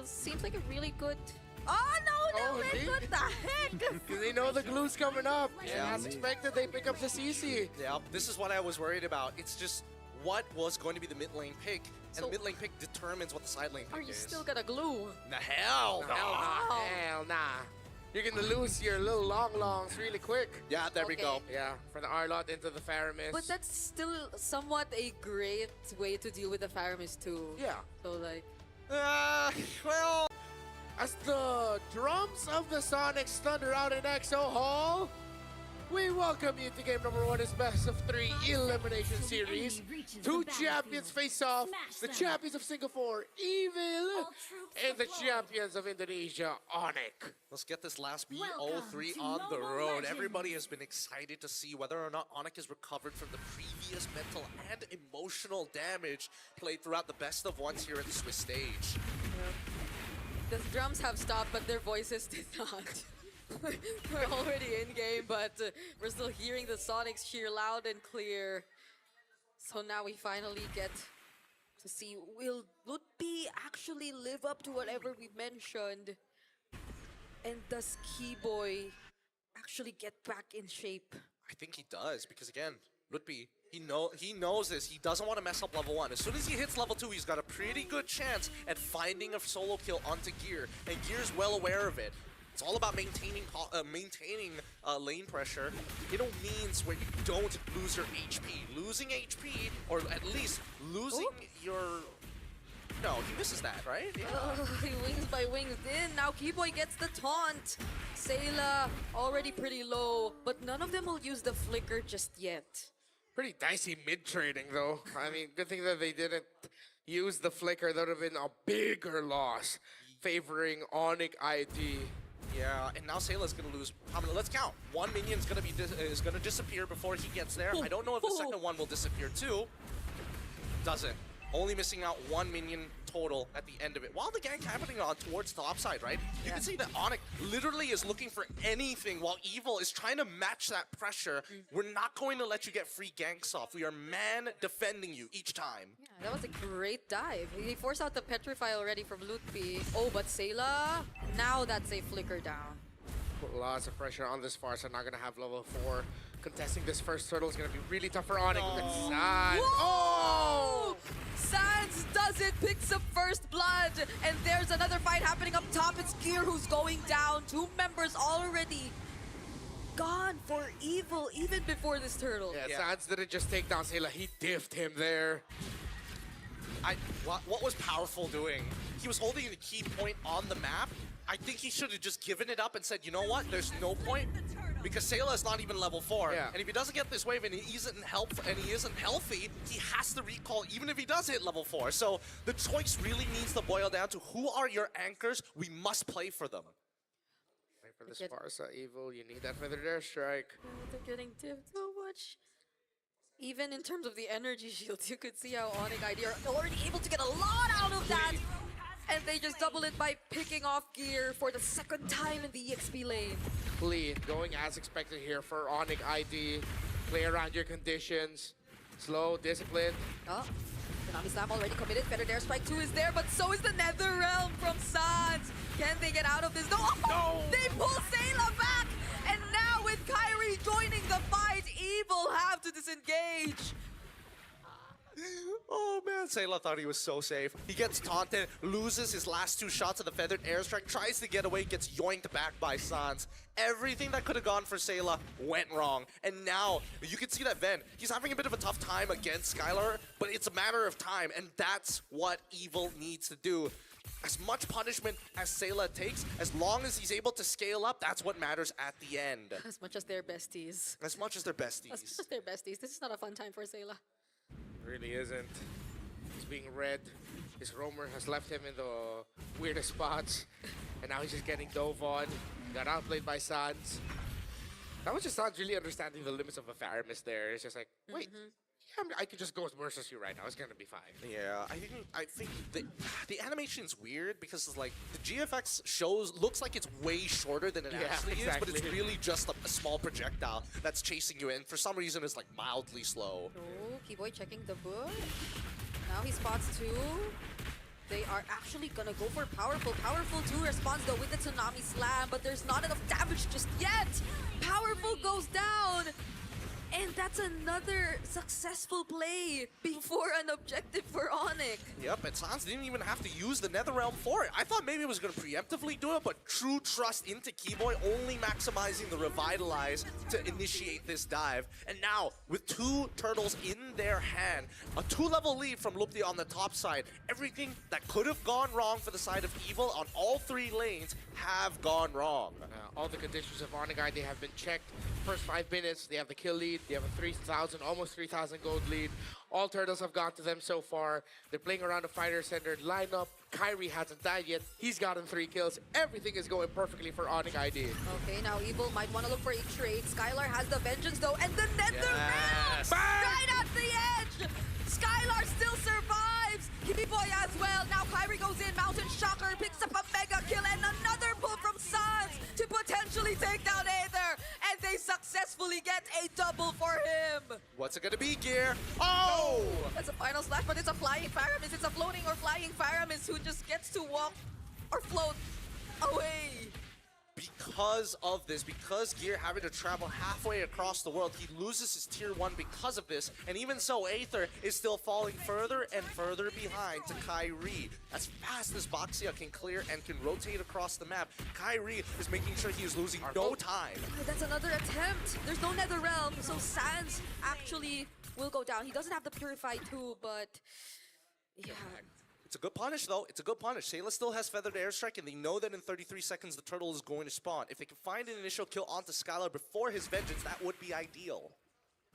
seems like a really good... Oh no, Oh, Nick, indeed. what the heck? Because they know the glue's coming up. Yeah. And as expected, they pick up the CC. Yeah, this is what I was worried about. It's just what was going to be the mid lane pick, and So- the mid lane pick determines what the side lane pick Are you is. still gonna glue? The hell no. Hell nah, hell nah. You're gonna lose your little longs really quick. Yeah, there we Okay. go. Yeah, from the Arlot into the Faramis. But that's still somewhat a great way to deal with the Faramis too. Yeah. So like... Well, As the drums of the Sonics thunder out in EXO Hall, we welcome you to game number 1 is best of 3 elimination series. Two champions face off, the champions of Singapore, Evil, and the champions of Indonesia, ONIC. let's get this last BO3 on the road. Everybody has been excited to see whether or not ONIC has recovered from the previous mental and emotional damage played throughout the best of ones here at the Swiss stage. The drums have stopped, but their voices did not. We're already in game, but we're still hearing the Sonics cheer loud and clear. So now we finally get to see, will Lutpi actually live up to whatever we mentioned? And does Keyboy actually get back in shape? I think he does, because again, Lutpi, he knows this. He doesn't want to mess up level 1. As soon as he hits level 2, he's got a pretty good chance at finding a solo kill onto Gear, and Gear's well aware of it. It's all about maintaining lane pressure. It all means where you don't lose your HP. Losing HP, or at least losing your... No, he misses that, right? Yeah. He wings by wings in. Now Keyboy gets the taunt. Sayla already pretty low, but none of them will use the flicker just yet. Pretty dicey mid-trading though. I mean, good thing that they didn't use the flicker. That would have been a bigger loss, favoring ONIC ID. Yeah, and now Sayla's gonna lose. I mean, let's count. One minion's gonna be is gonna disappear before he gets there. I don't know if the second one will disappear too. Doesn't. Only missing out one minion total at the end of it. While the gank happening on towards the top side, right? You can see that ONIC literally is looking for anything while Evil is trying to match that pressure. We're not going to let you get free ganks off. We are man defending you each time. Yeah, that was a great dive. He forced out the Petrify already from Lutpi. Oh, but Sayla, now that's a flicker down. Put lots of pressure on this Farsa. Not gonna have level 4. Contesting this first turtle is gonna be really tough for ONIC. Look at Sans. Oh! Sans does it, picks up first blood, and there's another fight happening up top. It's Gear who's going down. 2 members already gone for Evil even before this turtle. Yeah, Sans didn't just take down Sayla, he diffed him there. What was Powerful doing? He was holding the key point on the map. I think he should have just given it up and said, you know what, there's no point. Because Sayla is not even level 4. Yeah. And if he doesn't get this wave and he isn't healthy, he has to recall even if he does hit level 4. So the choice really needs to boil down to who are your anchors? We must play for them. Wait for this Farsa, Evil. You need that feathered airstrike. Oh, they're getting tipped so much. Even in terms of the energy shields, you could see how ONIC ID are already able to get a lot out of that. And they just double it by picking off Gear for the second time in the EXP lane. Clean, going as expected here for ONIC ID. Play around your conditions. Slow, disciplined. Oh, Konami Slam already committed. Feather Dare Strike 2 is there, but so is the Nether Realm from Sans. Can they get out of this? No! No! They pull Sayla back! And now with Kyrie joining the fight, Evil have to disengage. Oh man, Sayla thought he was so safe. He gets taunted, loses his last 2 shots of the feathered airstrike, tries to get away, gets yoinked back by Sans. Everything that could have gone for Sayla went wrong. And now, you can see that Ven, he's having a bit of a tough time against Skylar, but it's a matter of time, and that's what Evil needs to do. As much punishment as Sayla takes, as long as he's able to scale up, that's what matters at the end. As much as they're besties. As much as they're besties. As much as they're besties. This is not a fun time for Sayla. Really isn't. He's being read. His roamer has left him in the weirdest spots. And now he's just getting dove on. Got outplayed by Sans. That was just Sans really understanding the limits of a Faramis there. It's just like, wait, yeah, I could just go versus you right now. It's gonna be fine. Yeah, I think the animation's weird because it's like the GFX looks like it's way shorter than it actually is, but it's really just a small projectile that's chasing you in. For some reason, it's like mildly slow. Oh, Keyboy checking the book. Now he spots 2. They are actually gonna go for powerful. Powerful 2 responds though with the Tsunami Slam, but there's not enough damage just yet. Powerful goes down. And that's another successful play before an objective for ONIC. Yep, and Sans didn't even have to use the Netherrealm for it. I thought maybe it was going to preemptively do it, but true trust into Keyboy, only maximizing the Revitalize to initiate this dive. And now, with 2 turtles in their hand, a 2-level lead from Lupti on the top side, everything that could have gone wrong for the side of Evil on all 3 lanes have gone wrong. All the conditions of ONIC ID have been checked. First 5 minutes, they have the kill lead. They have a 3,000, almost 3,000 gold lead. All turtles have got to them so far. They're playing around a fighter-centered lineup. Kyrie hasn't died yet. He's gotten 3 kills. Everything is going perfectly for ONIC ID. Okay, now Evil might want to look for a trade. Skylar has the Vengeance though, and the Netherrealm! Yes. Right at the edge! Skylar still survives! Keyboy as well. Now Kyrie goes in, Mountain Shocker picks up a mega kill, and another pull from Sans to potentially take down Aether. And they successfully get a double for him. What's it going to be, Gear? Oh! That's a final slash, but it's a flying Pyramus. It's a floating or flying Pyramus who just gets to walk or float away. Because of this, because Gear having to travel halfway across the world, he loses his tier 1 because of this. And even so, Aether is still falling further and further behind to Kyrie. As fast as Boxia can clear and can rotate across the map, Kyrie is making sure he is losing no time. That's another attempt. There's no Netherrealm, so Sans actually will go down. He doesn't have the Purify too, but yeah. It's a good punish, though. It's a good punish. Sayla still has Feathered Airstrike, and they know that in 33 seconds the turtle is going to spawn. If they can find an initial kill onto Skylar before his Vengeance, that would be ideal.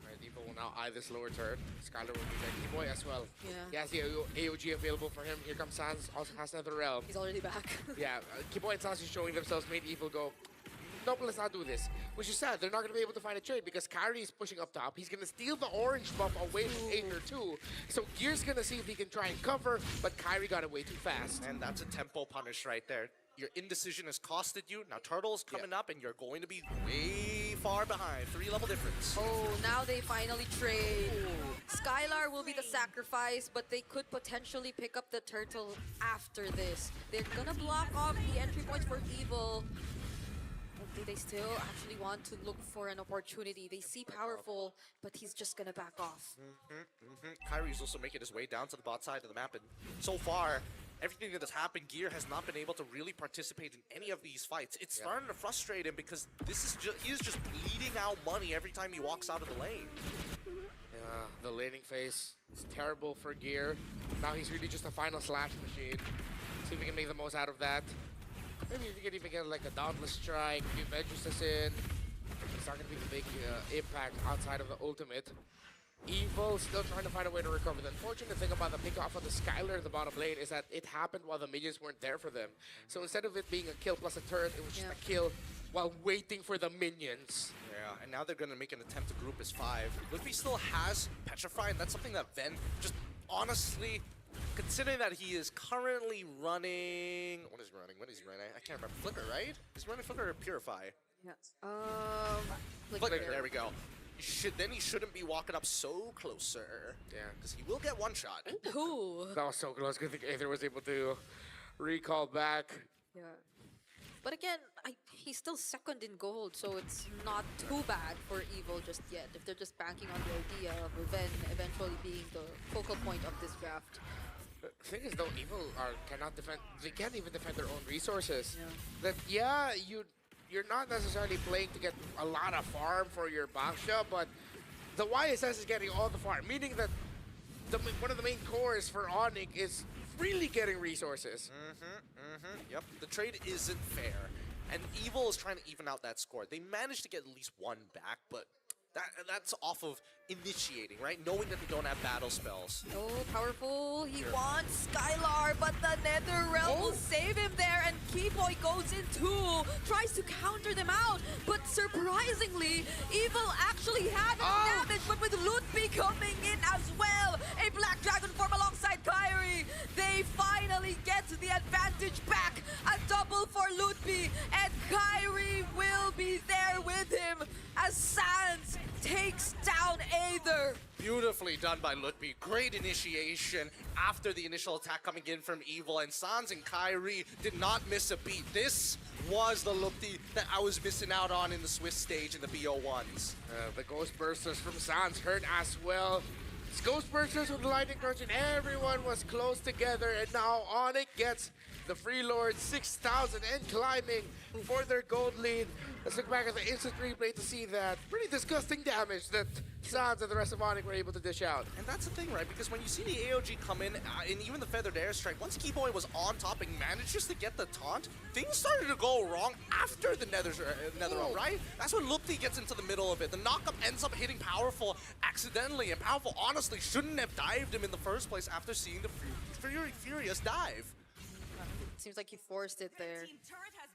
Right, Evil will now eye this lower turret. Skylar will be there. Keyboy as well. Yeah. He has the AOG available for him. Here comes Sans, also has Netherrealm. He's already back. Yeah, Keyboy and Sans are showing themselves, made Evil go, nope, let's not do this. Which is sad. They're not going to be able to find a trade because Kyrie is pushing up top. He's going to steal the orange buff away from Aether too. So Gear's going to see if he can try and cover, but Kyrie got away too fast. And that's a tempo punish right there. Your indecision has costed you. Now Turtle's coming up, and you're going to be way far behind. 3-level difference. Oh, now they finally trade. Skylar will be the sacrifice, but they could potentially pick up the turtle after this. They're gonna block off the entry points for Evil. Do they still actually want to look for an opportunity? They see Powerful, but he's just gonna back off. Kyrie's also making his way down to the bot side of the map, and so far, everything that has happened, Gear has not been able to really participate in any of these fights. It's starting to frustrate him because this is he is just bleeding out money every time he walks out of the lane. Yeah, the laning phase is terrible for Gear. Now he's really just a final slash machine. See if we can make the most out of that. Maybe if you can even get like a Dauntless Strike, if Vengeance in. It's not going to be the big impact outside of the ultimate. Evil still trying to find a way to recover. The unfortunate thing about the pick off of the Skylar in the bottom lane is that it happened while the minions weren't there for them. So instead of it being a kill plus a turret, it was just a kill while waiting for the minions. Yeah, and now they're going to make an attempt to group as 5. Luffy still has Petrify, and that's something that Ven just honestly, considering that he is currently running... What is he running? What is he running? I can't remember. Flicker, right? He's running Flicker or Purify? Yeah. Flicker, there we go. Then he shouldn't be walking up so closer. Yeah, because he will get one shot. Ooh. That was so close. Good thing Aether was able to recall back. Yeah. But again, he's still second in gold, so it's not too bad for Evil just yet. If they're just banking on the idea of Ven eventually being the focal point of this draft. The thing is, though, Evil cannot defend. They can't even defend their own resources. Yeah. That you're not necessarily playing to get a lot of farm for your Baksha, but the YSS is getting all the farm, meaning that one of the main cores for ONIC is really getting resources. Yep, the trade isn't fair, and Evil is trying to even out that score. They managed to get at least one back, but that's off of initiating, right? Knowing that they don't have battle spells. Oh, Powerful. He wants Skylar, but the Netherrealm will save him there, and Keyboy goes in too, tries to counter them out, but surprisingly, Evil actually had damage, but with Lutfi coming in as well, a Black Dragon form alongside Kyrie, they finally get the advantage back. A double for Lutfi, and Kyrie will be there with him as Sans takes down Aether. Beautifully done by Lutby. Great initiation after the initial attack coming in from Evil, and Sans and Kyrie did not miss a beat. This was the Lutby that I was missing out on in the Swiss stage in the BO1s. The Ghost Bursters from Sans hurt as well. It's Ghost Bursters with Lightning Crunch, and everyone was close together, and now ONIC gets the Free Lord 6,000 and climbing for their gold lead. Let's look back at the instant replay to see that pretty disgusting damage that Sans and the rest of ONIC were able to dish out. And that's the thing, right? Because when you see the AOG come in, and even the Feathered Airstrike, once Keyboy was on top and managed just to get the taunt, things started to go wrong after the Nether Realm, right? That's when Lupti gets into the middle of it. The knockup ends up hitting Powerful accidentally, and Powerful honestly shouldn't have dived him in the first place after seeing the Furious dive. Seems like he forced it there.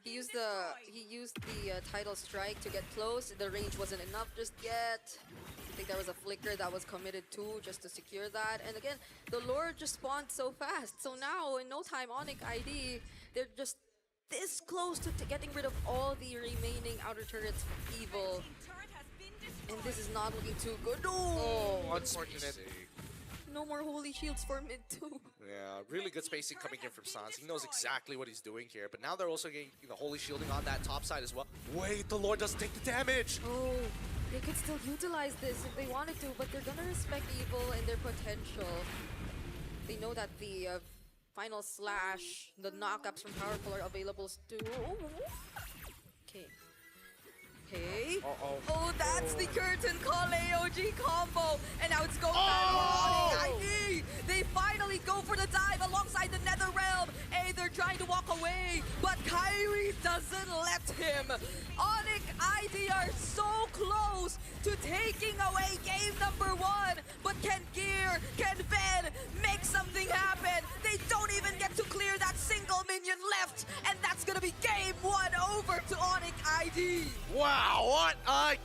He used the Tidal Strike to get close. The range wasn't enough just yet. I think there was a flicker that was committed too, just to secure that. And again, the Lord just spawned so fast. So now, in no time, ONIC ID, they're just this close to getting rid of all the remaining outer turrets from Evil. And this is not looking too good. Oh, unfortunate. No more holy shields for mid too. Yeah, really good spacing coming in from Sans. He knows exactly what he's doing here, but now they're also getting the holy shielding on that top side as well. Wait, the Lord doesn't take the damage! Oh, they could still utilize this if they wanted to, but they're gonna respect Evil and their potential. They know that the final slash, the knockups from Powerful are available too. Okay. Okay. Oh, that's the curtain call AOG combo. And now it's going back for ONIC ID. They finally go for the dive alongside the Nether Realm. They're trying to walk away, but Kyrie doesn't let him. ONIC ID are so close to taking away game number 1. But can Gear, can Ben make something happen? They don't even get to clear that single minion left. And that's gonna be game 1 over to ONIC ID. Wow, what a